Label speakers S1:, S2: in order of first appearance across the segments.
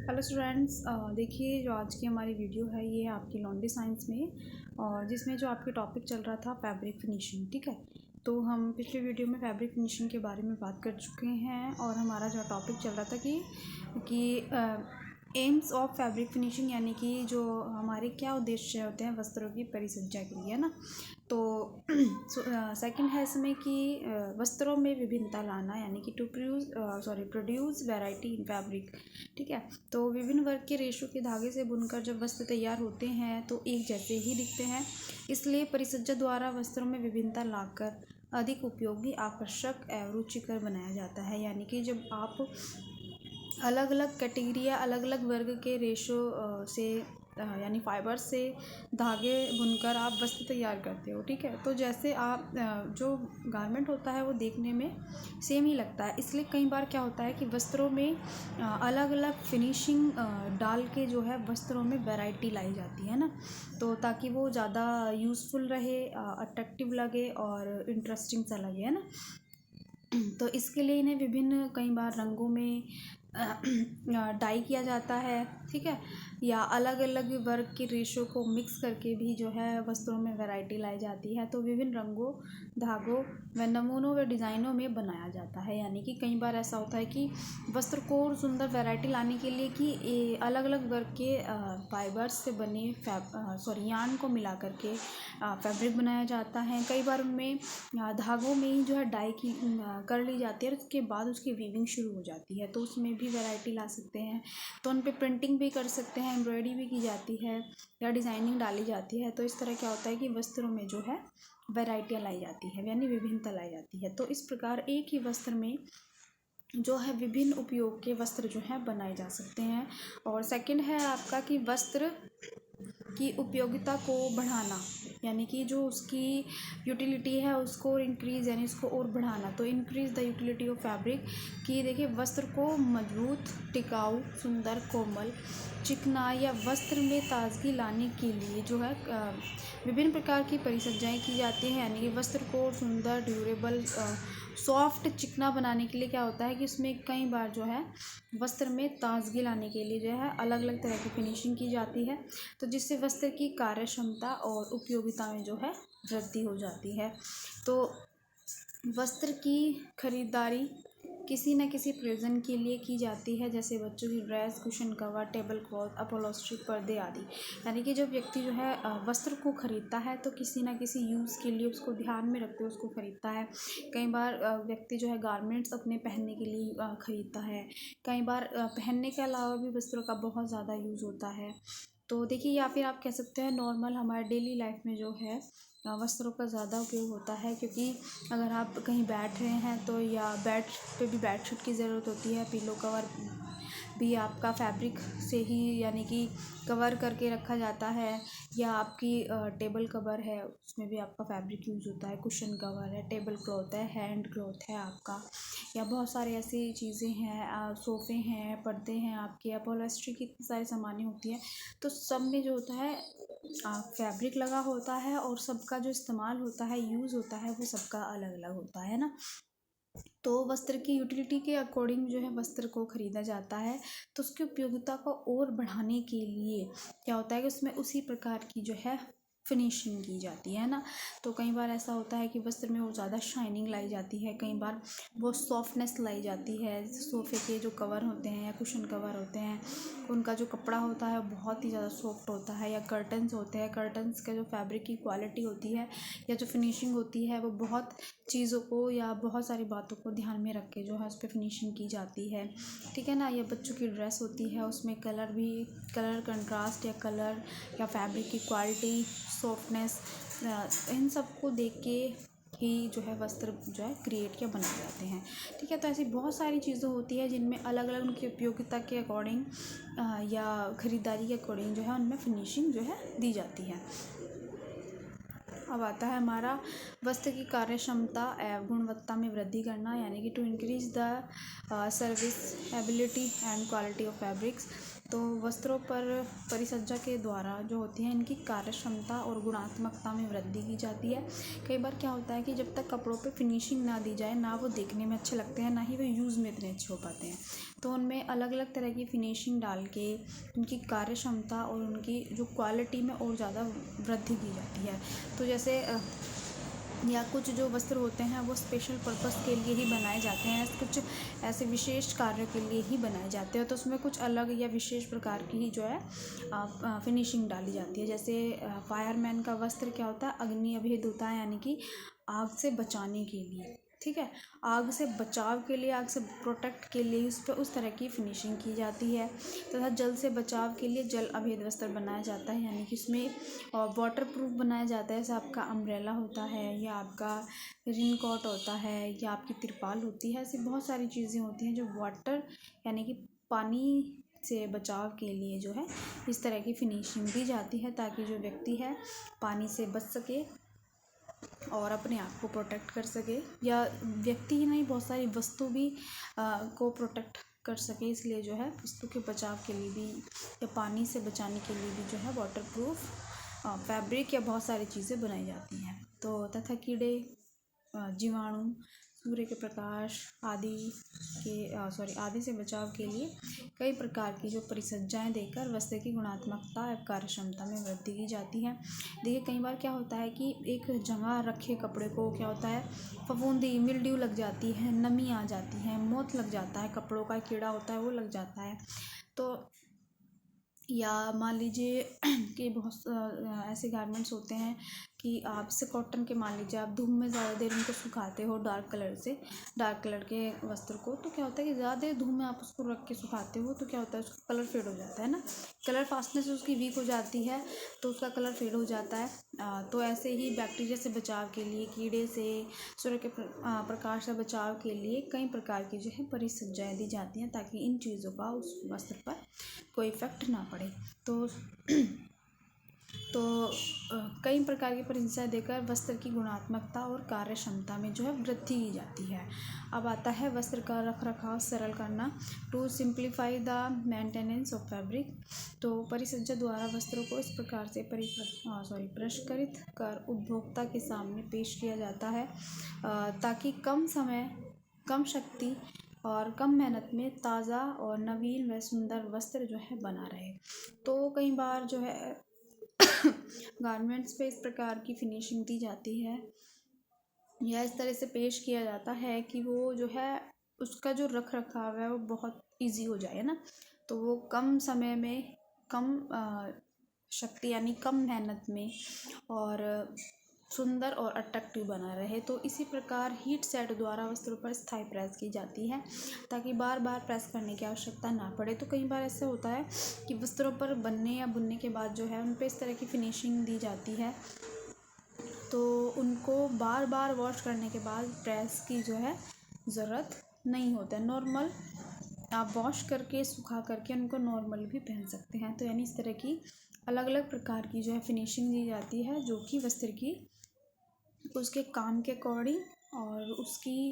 S1: Hello students, देखिए जो आज की हमारी वीडियो है ये है आपकी लॉन्ड्री साइंस में। और जिसमें जो आपके टॉपिक चल रहा था फैब्रिक फिनिशिंग। ठीक है, तो हम पिछले वीडियो में फैब्रिक फिनिशिंग के बारे में बात कर चुके हैं और हमारा जो टॉपिक चल रहा था कि एम्स ऑफ फैब्रिक फिनिशिंग, यानी कि जो हमारे क्या उद्देश्य होते हैं वस्त्रों की परिसज्जा के लिए, है ना। तो सेकंड है इसमें कि वस्त्रों में विभिन्नता लाना, यानी कि प्रोड्यूस वैरायटी इन फैब्रिक। ठीक है, तो विभिन्न वर्ग के रेशो के धागे से बुनकर जब वस्त्र तैयार होते हैं तो एक जैसे ही दिखते हैं, इसलिए परिसज्जा द्वारा वस्त्रों में विभिन्नता लाकर अधिक उपयोगी, आकर्षक एवं रुचिकर बनाया जाता है। यानी कि जब आप अलग अलग कैटेगरी या अलग अलग वर्ग के रेशो से यानी फाइबर से धागे बुनकर आप वस्त्र तैयार करते हो। ठीक है, तो जैसे आप जो गारमेंट होता है वो देखने में सेम ही लगता है, इसलिए कई बार क्या होता है कि वस्त्रों में अलग अलग फिनिशिंग डाल के जो है वस्त्रों में वैरायटी लाई जाती है ना, तो ताकि वो ज़्यादा यूज़फुल रहे, अट्रैक्टिव लगे और इंटरेस्टिंग सा लगे, है ना। तो इसके लिए इन्हें विभिन्न कई बार रंगों में डाई किया जाता है। ठीक है, या अलग अलग वर्ग के रेशो को मिक्स करके भी जो है वस्त्रों में वैरायटी लाई जाती है, तो विभिन्न रंगों, धागों व नमूनों व डिज़ाइनों में बनाया जाता है। यानी कि कई बार ऐसा होता है कि वस्त्र को और सुंदर वैरायटी लाने के लिए कि अलग अलग वर्ग के फाइबर्स से बने यार्न को मिला करके फैब्रिक बनाया जाता है। कई बार उनमें धागों में ही जो है डाई की कर ली जाती है और उसके बाद उसकी वीविंग शुरू हो जाती है, तो उसमें भी वैरायटी ला सकते हैं। तो उन पे प्रिंटिंग भी कर सकते हैं, एम्ब्रॉयडरी भी की जाती है या डिज़ाइनिंग डाली जाती है। तो इस तरह क्या होता है कि वस्त्रों में जो है वैरायटियाँ लाई जाती है, यानी विभिन्नता लाई जाती है। तो इस प्रकार एक ही वस्त्र में जो है विभिन्न उपयोग के वस्त्र जो है बनाए जा सकते हैं। और सेकंड है आपका कि वस्त्र की उपयोगिता को बढ़ाना, यानी कि जो उसकी यूटिलिटी है उसको इंक्रीज़, यानी इसको और बढ़ाना। तो increase the utility of fabric, कि देखिए वस्त्र को मजबूत, टिकाऊ, सुंदर, कोमल, चिकना या वस्त्र में ताजगी लाने के लिए जो है विभिन्न प्रकार की परिसज्जाएं की जाती हैं। यानी कि वस्त्र को सुंदर, ड्यूरेबल, सॉफ्ट, चिकना बनाने के लिए क्या होता है कि उसमें कई बार जो है वस्त्र में ताजगी लाने के लिए जो है अलग अलग तरह की फिनिशिंग की जाती है, तो जिससे वस्त्र की कार्य क्षमता और उपयोगिता में जो है वृद्धि हो जाती है। तो वस्त्र की खरीदारी किसी न किसी प्रयोजन के लिए की जाती है, जैसे बच्चों की dress, cushion cover, table cloth, upholstery, पर्दे आदि। यानी कि जब व्यक्ति जो है वस्त्र को खरीदता है तो किसी न किसी यूज़ के लिए उसको ध्यान में रखते हुए उसको खरीदता है। कई बार व्यक्ति जो है गारमेंट्स अपने पहनने के लिए खरीदता है। कई बार पहनने के अलावा भी वस्त्रों का बहुत ज़्यादा यूज़ होता है। तो देखिए, या फिर आप कह सकते हैं नॉर्मल हमारे डेली लाइफ में जो है वस्त्रों का ज़्यादा उपयोग होता है, क्योंकि अगर आप कहीं बैठ रहे हैं तो या बेड पे भी बेडशीट की ज़रूरत होती है, पिलो कवर भी आपका फैब्रिक से ही यानी कि कवर करके रखा जाता है, या आपकी टेबल कवर है उसमें भी आपका फैब्रिक यूज़ होता है, कुशन कवर है, टेबल क्लॉथ है, हैंड क्लॉथ है आपका, या बहुत सारी ऐसी चीज़ें हैं, सोफ़े हैं, पर्दे हैं आपके, अपहोल्स्ट्री की इतनी सारी सामानें होती हैं। तो सब में जो होता है फैब्रिक लगा होता है और सबका जो इस्तेमाल होता है, यूज़ होता है, वो सबका अलग अलग होता है ना। तो वस्त्र की यूटिलिटी के अकॉर्डिंग जो है वस्त्र को ख़रीदा जाता है, तो उसकी उपयोगिता को और बढ़ाने के लिए क्या होता है कि उसमें उसी प्रकार की जो है फिनिशिंग की जाती है ना। तो कई बार ऐसा होता है कि वस्त्र में वो ज़्यादा शाइनिंग लाई जाती है, कई बार वो सॉफ्टनेस लाई जाती है। सोफ़े के जो कवर होते हैं या कुशन कवर होते हैं, उनका जो कपड़ा होता है बहुत ही ज़्यादा सॉफ्ट होता है, या कर्टन्स होते हैं, कर्टन्स का जो फैब्रिक की क्वालिटी होती है या जो फिनिशिंग होती है वो बहुत चीज़ों को या बहुत सारी बातों को ध्यान में रख के जो है उस पर फिनिशिंग की जाती है। ठीक है ना। या बच्चों की ड्रेस होती है, उसमें कलर कंट्रास्ट या कलर या फैब्रिक की क्वालिटी, सॉफ्टनेस, इन सब को देख के ही जो है वस्त्र जो है क्रिएट या बनाए जाते हैं। ठीक है, तो ऐसी बहुत सारी चीज़ें होती है जिनमें अलग अलग उनकी उपयोगिता के अकॉर्डिंग या ख़रीदारी के अकॉर्डिंग जो है उनमें फिनिशिंग जो है दी जाती है। अब आता है हमारा वस्त्र की कार्य क्षमता एवं गुणवत्ता में वृद्धि करना, यानी कि to increase the serviceability and quality of fabrics. तो वस्त्रों पर परिसज्जा के द्वारा जो होती है इनकी कार्य क्षमता और गुणात्मकता में वृद्धि की जाती है। कई बार क्या होता है कि जब तक कपड़ों पे फिनिशिंग ना दी जाए, ना वो देखने में अच्छे लगते हैं, ना ही वो यूज़ में इतने अच्छे हो पाते हैं। तो उनमें अलग अलग तरह की फिनिशिंग डाल के उनकी कार्य क्षमता और उनकी जो क्वालिटी में और ज़्यादा वृद्धि की जाती है। तो जैसे या कुछ जो वस्त्र होते हैं वो स्पेशल पर्पस के लिए ही बनाए जाते हैं, कुछ ऐसे विशेष कार्य के लिए ही बनाए जाते हैं, तो उसमें कुछ अलग या विशेष प्रकार की ही जो है फिनिशिंग डाली जाती है। जैसे फायरमैन का वस्त्र क्या होता है, अग्नि अभेद होता है, यानी कि आग से बचाने के लिए, ठीक है, आग से बचाव के लिए, आग से प्रोटेक्ट के लिए उस पर उस तरह की फिनिशिंग की जाती है। तथा जल से बचाव के लिए जल अभेद वस्त्र बनाया जाता है, यानी कि इसमें वाटर प्रूफ बनाया जाता है। जैसे आपका अम्ब्रेला होता है, या आपका रेन कोट होता है, या आपकी तिरपाल होती है। ऐसी बहुत सारी चीज़ें होती हैं जो वाटर यानी कि पानी से बचाव के लिए जो है इस तरह की फिनिशिंग दी जाती है, ताकि जो व्यक्ति है पानी से बच सके और अपने आप को प्रोटेक्ट कर सके, या व्यक्ति ही नहीं, बहुत सारी वस्तु भी को प्रोटेक्ट कर सके। इसलिए जो है वस्तु के बचाव के लिए भी या पानी से बचाने के लिए भी जो है वाटर प्रूफ फैब्रिक या बहुत सारी चीज़ें बनाई जाती हैं। तो तथा कीड़े, जीवाणु, सूर्य के प्रकाश आदि से बचाव के लिए कई प्रकार की जो परिसज्जाएं देकर वस्त्र की गुणात्मकता और कार्य क्षमता में वृद्धि की जाती है। देखिए कई बार क्या होता है कि एक जगह रखे कपड़े को क्या होता है, फफूंदी, मिल्ड्यू लग जाती है, नमी आ जाती है, मोथ लग जाता है, कपड़ों का कीड़ा होता है वो लग जाता है। तो या मान लीजिए कि बहुत ऐसे गारमेंट्स होते हैं कि आप से कॉटन के, मान लीजिए आप धूप में ज़्यादा देर उनको सुखाते हो डार्क कलर के वस्त्र को, तो क्या होता है कि ज़्यादा देर धूप में आप उसको रख के सुखाते हो, तो क्या होता है उसका कलर फेड हो जाता है ना, कलर फास्टनेस उसकी वीक हो जाती है, तो उसका कलर फेड हो जाता है। तो ऐसे ही बैक्टीरिया से बचाव के लिए, कीड़े से, सूर्य के प्रकाश से बचाव के लिए कई प्रकार की जो है परिसज्जाएं दी जाती हैं, ताकि इन चीज़ों का उस वस्त्र पर कोई इफेक्ट ना पड़े। तो कई प्रकार की परिसज्जाएं देकर वस्त्र की गुणात्मकता और कार्य क्षमता में जो है वृद्धि की जाती है। अब आता है वस्त्र का रख रखाव सरल करना, to simplify the maintenance of fabric. तो परिसज्जा द्वारा वस्त्रों को इस प्रकार से परिष्कृत कर उपभोक्ता के सामने पेश किया जाता है, ताकि कम समय, कम शक्ति और कम मेहनत में ताज़ा और नवीन व सुंदर वस्त्र जो है बना रहे। तो कई बार जो है गारमेंट्स पे इस प्रकार की फिनिशिंग दी जाती है, या इस तरह से पेश किया जाता है कि वो जो है उसका जो रख रखाव है वो बहुत इजी हो जाए ना, तो वो कम समय में, कम शक्ति यानी कम मेहनत में और सुंदर और अट्रैक्टिव बना रहे। तो इसी प्रकार हीट सेट द्वारा वस्त्रों पर स्थायी प्रेस की जाती है, ताकि बार बार प्रेस करने की आवश्यकता ना पड़े। तो कई बार ऐसे होता है कि वस्त्रों पर बनने या बुनने के बाद जो है उन पर इस तरह की फिनिशिंग दी जाती है, तो उनको बार बार वॉश करने के बाद प्रेस की जो है ज़रूरत नहीं होता है। नॉर्मल आप वॉश करके, सुखा करके उनको नॉर्मल भी पहन सकते हैं। तो यानी इस तरह की अलग अलग प्रकार की जो है फिनिशिंग दी जाती है, जो कि वस्त्र की उसके काम के अकॉर्डिंग और उसकी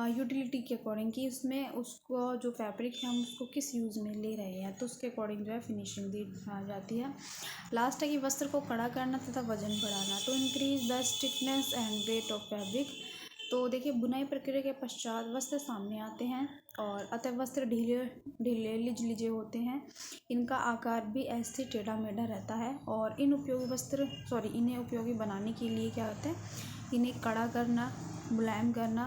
S1: यूटिलिटी के अकॉर्डिंग, कि उसमें उसको जो फैब्रिक है हम उसको किस यूज़ में ले रहे हैं, तो उसके अकॉर्डिंग जो है फिनिशिंग दी जाती है। लास्ट है कि वस्त्र को कड़ा करना तथा वजन बढ़ाना, तो increase the stiffness and weight of fabric. तो देखिए बुनाई प्रक्रिया के पश्चात वस्त्र सामने आते हैं, और अतः वस्त्र ढीले ढीले लिजलिजे होते हैं। इनका आकार भी ऐसे टेढ़ा मेढ़ा रहता है, और इन्हें उपयोगी बनाने के लिए क्या होता है, इन्हें कड़ा करना, मुलायम करना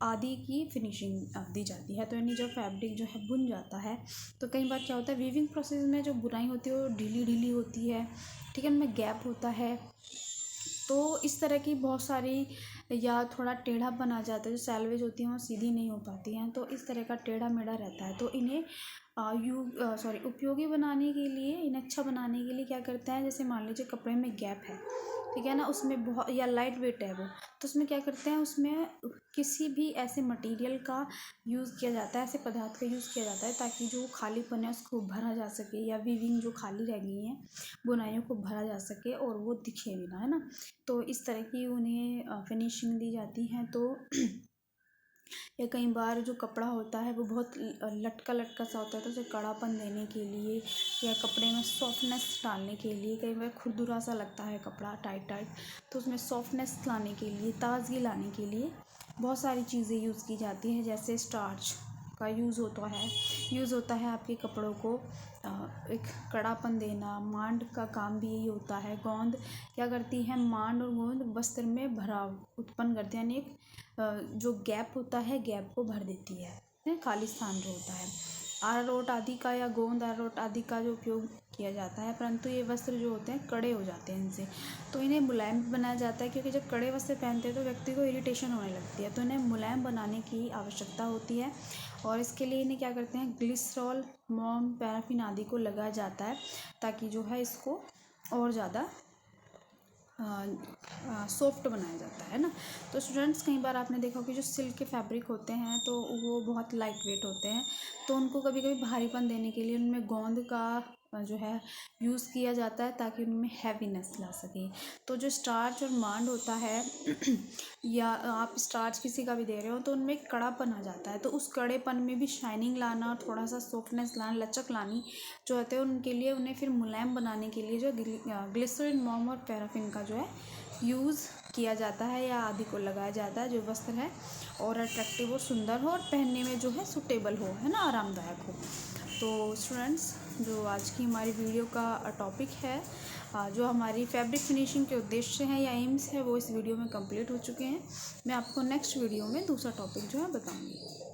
S1: आदि की फिनिशिंग दी जाती है। तो यानी जब फैब्रिक जो है बुन जाता है, तो कई बार क्या होता है वीविंग प्रोसेस में जो बुनाई होती है वो ढीली ढीली होती है, ठीक है, उनमें गैप होता है। तो इस तरह की बहुत सारी, या थोड़ा टेढ़ा बना जाता है, जो सैलवेज होती हैं वो सीधी नहीं हो पाती हैं, तो इस तरह का टेढ़ा मेढ़ा रहता है। तो इन्हें उपयोगी बनाने के लिए, इन्हें अच्छा बनाने के लिए क्या करते हैं, जैसे मान लीजिए कपड़े में गैप है, ठीक है ना, उसमें बहुत, या लाइट वेट है वो, तो उसमें क्या करते हैं, उसमें किसी भी ऐसे मटेरियल का यूज़ किया जाता है, ऐसे पदार्थ का यूज़ किया जाता है, ताकि जो खालीपन है उसको भरा जा सके, या वीविंग जो खाली रह गई हैं बुनाइयों को भरा जा सके और वो दिखे भी ना, है ना। तो इस तरह की उन्हें फिनिशिंग दी जाती है। तो या कई बार जो कपड़ा होता है वो बहुत लटका लटका सा होता है, तो उसे कड़ापन देने के लिए या कपड़े में सॉफ्टनेस डालने के लिए, कई बार खुरदुरा सा लगता है कपड़ा टाइट टाइट, तो उसमें सॉफ्टनेस लाने के लिए, ताजगी लाने के लिए बहुत सारी चीज़ें यूज़ की जाती हैं। जैसे स्टार्च का यूज़ होता है आपके कपड़ों को एक कड़ापन देना। मांड का काम भी यही होता है। गोंद क्या करती है, मांड और गोंद वस्त्र में भराव उत्पन्न करते हैं, यानी एक जो गैप होता है गैप को भर देती है, खाली स्थान जो होता है। अरारोट आदि का या गोंद अरारोट आदि का जो उपयोग किया जाता है, परंतु ये वस्त्र जो होते हैं कड़े हो जाते हैं इनसे, तो इन्हें मुलायम बनाया जाता है, क्योंकि जब कड़े वस्त्र पहनते हैं तो व्यक्ति को इरिटेशन होने लगती है, तो इन्हें मुलायम बनाने की आवश्यकता होती है। और इसके लिए इन्हें क्या करते हैं, ग्लिसरॉल, मोम, पैराफिन आदि को लगाया जाता है, ताकि जो है इसको और ज़्यादा सॉफ्ट बनाया जाता है ना। तो स्टूडेंट्स, कई बार आपने देखा कि जो सिल्क के फैब्रिक होते हैं तो वो बहुत लाइट वेट होते हैं, तो उनको कभी कभी भारीपन देने के लिए उनमें गोंद का जो है यूज़ किया जाता है, ताकि उनमें हैवीनेस ला सके। तो जो स्टार्च और मांड होता है या आप स्टार्च किसी का भी दे रहे हो, तो उनमें एक कड़ापन आ जाता है, तो उस कड़ेपन में भी शाइनिंग लाना और थोड़ा सा सॉफ्टनेस लाना, लचक लानी जो होते हैं, उनके लिए उन्हें फिर मुलायम बनाने के लिए जो ग्लिसरीन, मोम और पैराफिन का जो है यूज़ किया जाता है या आदि को लगाया जाता है, जो वस्त्र है और अट्रैक्टिव और सुंदर हो और पहनने में जो है सूटेबल हो, है ना, आरामदायक हो। तो स्टूडेंट्स, जो आज की हमारी वीडियो का टॉपिक है, जो हमारी फैब्रिक फिनिशिंग के उद्देश्य हैं या एम्स है, वो इस वीडियो में कंप्लीट हो चुके हैं। मैं आपको नेक्स्ट वीडियो में दूसरा टॉपिक जो है बताऊँगी।